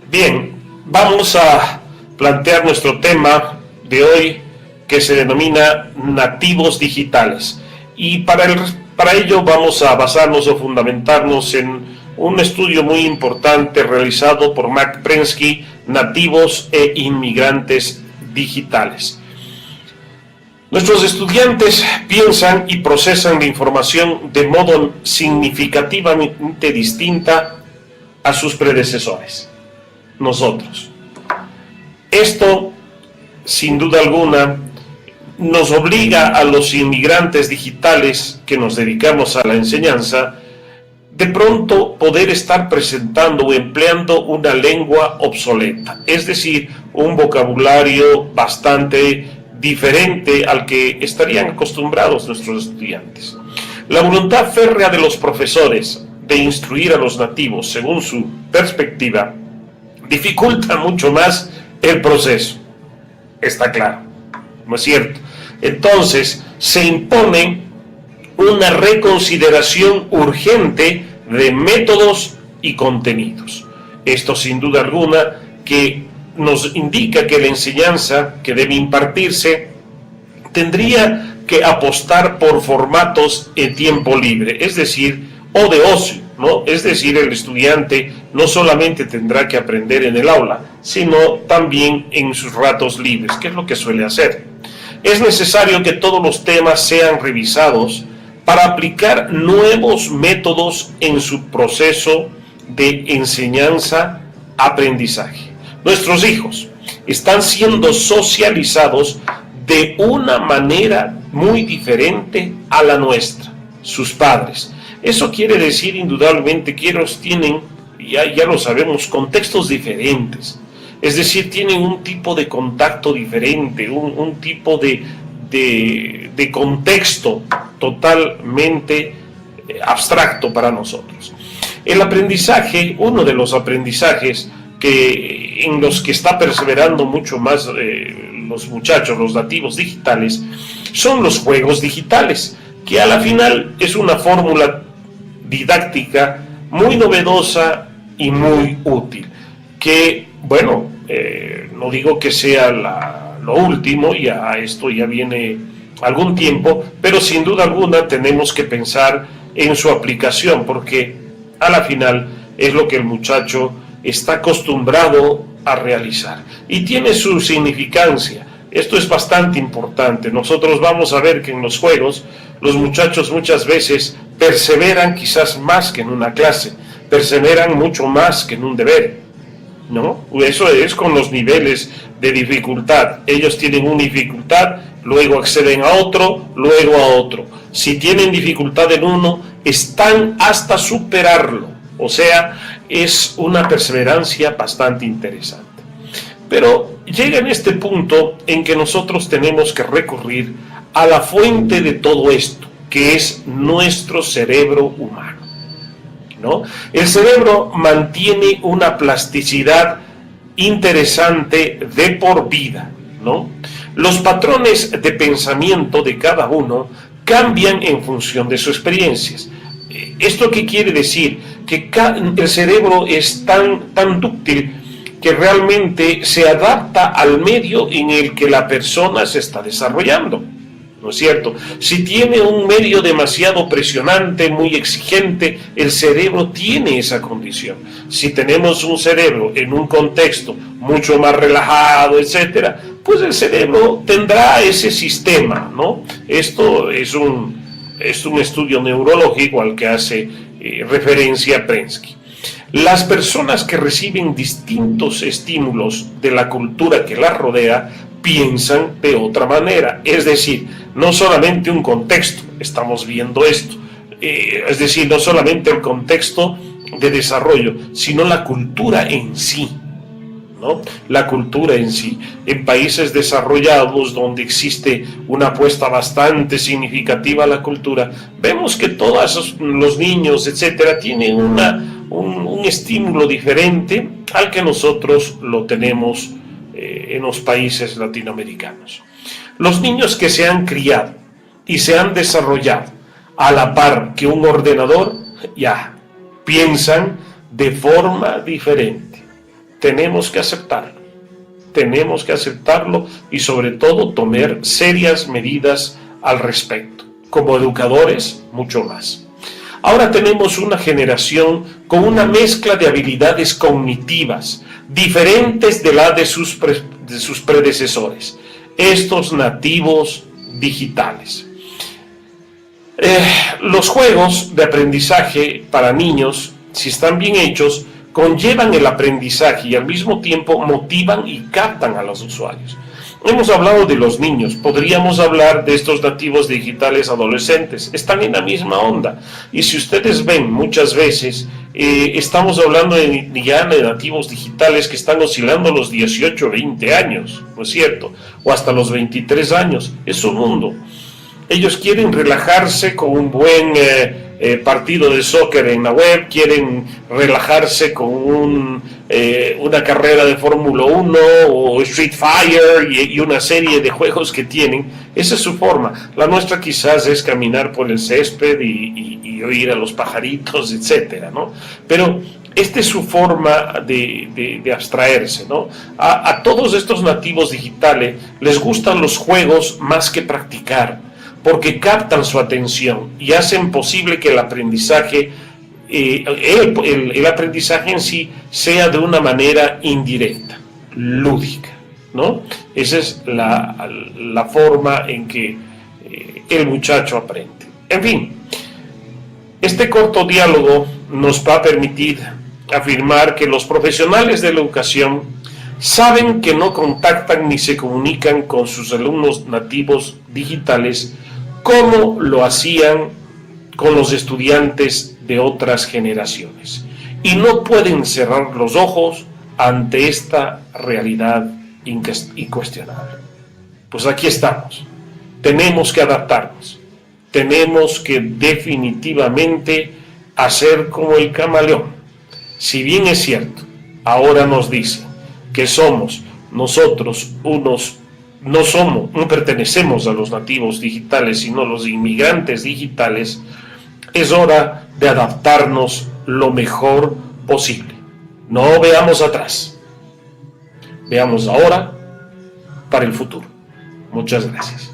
Bien, vamos a plantear nuestro tema de hoy, que se denomina nativos digitales. Y para ello vamos a basarnos o fundamentarnos en un estudio muy importante realizado por Mark Prensky, Nativos e Inmigrantes Digitales. Nuestros estudiantes piensan y procesan la información de modo significativamente distinta a sus predecesores, nosotros. Esto, sin duda alguna, nos obliga a los inmigrantes digitales que nos dedicamos a la enseñanza, de pronto poder estar presentando o empleando una lengua obsoleta, es decir, un vocabulario bastante diferente al que estarían acostumbrados nuestros estudiantes. La voluntad férrea de los profesores de instruir a los nativos según su perspectiva dificulta mucho más el proceso, está claro, ¿no es cierto? Entonces se impone una reconsideración urgente de métodos y contenidos. Esto sin duda alguna que nos indica que la enseñanza que debe impartirse tendría que apostar por formatos en tiempo libre, es decir, o de ocio, ¿no? Es decir, el estudiante no solamente tendrá que aprender en el aula, sino también en sus ratos libres, que es lo que suele hacer. Es necesario que todos los temas sean revisados para aplicar nuevos métodos en su proceso de enseñanza-aprendizaje. Nuestros hijos están siendo socializados de una manera muy diferente a la nuestra, sus padres. Eso quiere decir indudablemente que ellos tienen, ya lo sabemos, contextos diferentes. Es decir, tienen un tipo de contacto diferente, un tipo de contexto totalmente abstracto para nosotros. El aprendizaje, uno de los aprendizajes en los que está perseverando mucho más los muchachos, los nativos digitales, son los juegos digitales, que a la final es una fórmula didáctica muy novedosa y muy útil, que, bueno, no digo que sea lo último, esto ya viene algún tiempo, pero sin duda alguna tenemos que pensar en su aplicación, porque a la final es lo que el muchacho está acostumbrado a realizar y tiene su significancia. Esto es bastante importante. Nosotros vamos a ver que en los juegos los muchachos muchas veces perseveran quizás más que en una clase, perseveran mucho más que en un deber, ¿no? Eso es con los niveles de dificultad. Ellos tienen una dificultad, luego acceden a otro, luego a otro. Si tienen dificultad en uno, están hasta superarlo. O sea, es una perseverancia bastante interesante. Pero llega en este punto en que nosotros tenemos que recurrir a la fuente de todo esto, que es nuestro cerebro humano, ¿no? El cerebro mantiene una plasticidad interesante de por vida, ¿no? Los patrones de pensamiento de cada uno cambian en función de sus experiencias. ¿Esto qué quiere decir? Que el cerebro es tan dúctil que realmente se adapta al medio en el que la persona se está desarrollando, ¿no es cierto? Si tiene un medio demasiado presionante, muy exigente, el cerebro tiene esa condición. Si tenemos un cerebro en un contexto mucho más relajado, etcétera, pues el cerebro tendrá ese sistema, ¿no? Esto es un estudio neurológico al que hace referencia Prensky. Las personas que reciben distintos estímulos de la cultura que las rodea piensan de otra manera, es decir, no solamente un contexto, estamos viendo esto, es decir, no solamente el contexto de desarrollo, sino la cultura en sí, ¿no? La cultura en sí. En países desarrollados donde existe una apuesta bastante significativa a la cultura, vemos que todos los niños, etcétera, tienen un estímulo diferente al que nosotros lo tenemos en los países latinoamericanos. Los niños que se han criado y se han desarrollado a la par que un ordenador, ya piensan de forma diferente. Tenemos que aceptarlo. Tenemos que aceptarlo y sobre todo tomar serias medidas al respecto. Como educadores, mucho más. Ahora tenemos una generación con una mezcla de habilidades cognitivas diferentes de la de sus predecesores, estos nativos digitales. Los juegos de aprendizaje para niños, si están bien hechos, conllevan el aprendizaje y al mismo tiempo motivan y captan a los usuarios. Hemos hablado de los niños, podríamos hablar de estos nativos digitales adolescentes, están en la misma onda. Y si ustedes ven, muchas veces estamos hablando ya de nativos digitales que están oscilando los 18, 20 años, ¿no es cierto? O hasta los 23 años, es su mundo. Ellos quieren relajarse con un buen partido de soccer en la web, quieren relajarse con una carrera de Fórmula 1 o Street Fighter y una serie de juegos que tienen. Esa es su forma. La nuestra quizás es caminar por el césped y oír a los pajaritos, etcétera, ¿no? Pero esta es su forma de abstraerse, ¿no? A todos estos nativos digitales les gustan los juegos más que practicar, porque captan su atención y hacen posible que el aprendizaje, el aprendizaje en sí sea de una manera indirecta, lúdica, ¿no? Esa es la forma en que el muchacho aprende. En fin, este corto diálogo nos va a permitir afirmar que los profesionales de la educación saben que no contactan ni se comunican con sus alumnos nativos digitales como lo hacían con los estudiantes de otras generaciones. Y no pueden cerrar los ojos ante esta realidad incuestionable. Pues aquí estamos. Tenemos que adaptarnos. Tenemos que definitivamente hacer como el camaleón. Si bien es cierto, ahora nos dicen que somos nosotros no pertenecemos a los nativos digitales, sino a los inmigrantes digitales, es hora de adaptarnos lo mejor posible. No veamos atrás, veamos ahora para el futuro. Muchas gracias.